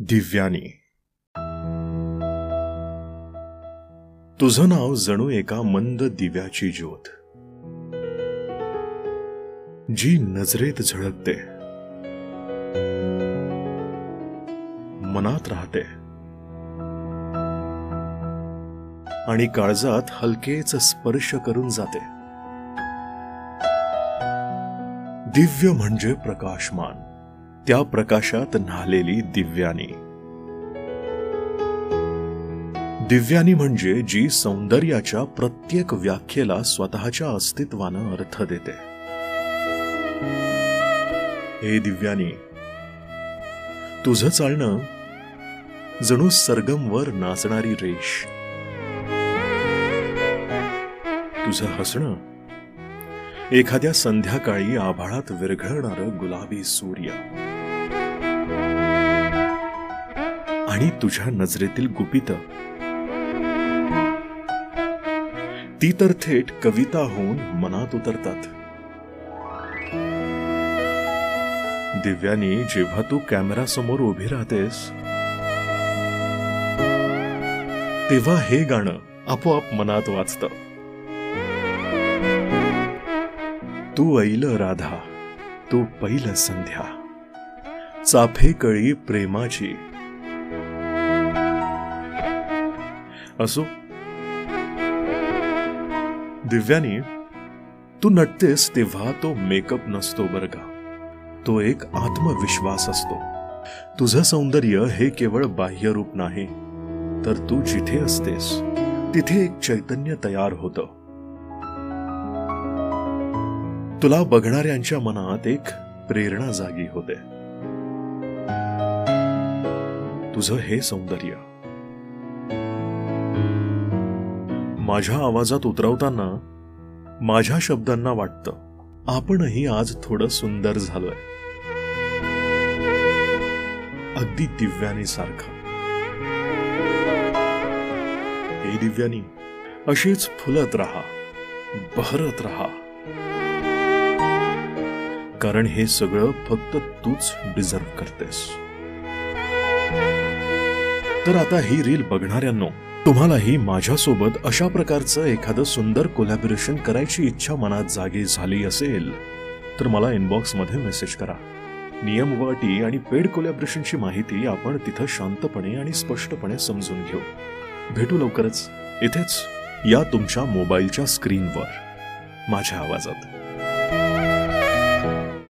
दिव्यानी. तुझं नाव जणू एका मंद दिव्याची ज्योत, जी नजरेत झळकते, मनात राहते आणि काळजात हलकेच स्पर्श करून जाते. दिव्य म्हणजे प्रकाशमान, त्या प्रकाशात न्हालेली दिव्यानी. दिव्यानी म्हणजे जी सौंदर्याच्या प्रत्येक व्याख्येला स्वतःच्या अस्तित्वानं अर्थ देते. हे दिव्यानी, तुझं चालणं जणू सरगमवर नाचणारी रेष, तुझं हसणं एखाद्या संध्याकाळी आभाळात विरघळणारं गुलाबी सूर्य, आणि तुझ्या नजरेतील गुपितं ती तर थेट कविता होऊन मनात उतरतात. दिव्यानी, जेव्हा तू कॅमेरा समोर उभी राहतेस तेव्हा हे गाणं आपोआप मनात वाजतं. तू ऐल राधा, तू पैल संध्या, चाफे कळी प्रेमाची. असो दिव्यानी, तू नटतेस तेव्हा तो मेकअप नसतो बरं का, तो एक आत्मविश्वास असतो. तुझं सौंदर्य हे केवळ बाह्य रूप नाही, तर तू जिथे असतेस तिथे एक चैतन्य तयार होतं. तुला बघणाऱ्यांच्या मनात एक प्रेरणा जागी होते. तुझं हे सौंदर्य माझ्या आवाजात उतरवताना माझ्या शब्दांना वाटतं आपणही आज थोडं सुंदर झालोय, अगदी दिव्यानी सारखं. हे दिव्यानी, अशीच फुलत राहा, बहरत राहा, कारण हे सगळं फक्त तूच डिझर्व करतेस. तर आता ही रील बघणाऱ्यांनो, तुम्हालाही माझ्यासोबत अशा प्रकारचं एखादं सुंदर कोलॅबोरेशन करायची इच्छा मनात जागी झाली असेल तर मला इनबॉक्स मध्ये मेसेज करा. नियम व अटी आणि पेड कोलॅबोरेशनची माहिती आपण तिथं शांतपणे आणि स्पष्टपणे समजून घेऊ. भेटू लवकरच इथेच, या तुमच्या मोबाईलच्या स्क्रीनवर, माझ्या आवाजात.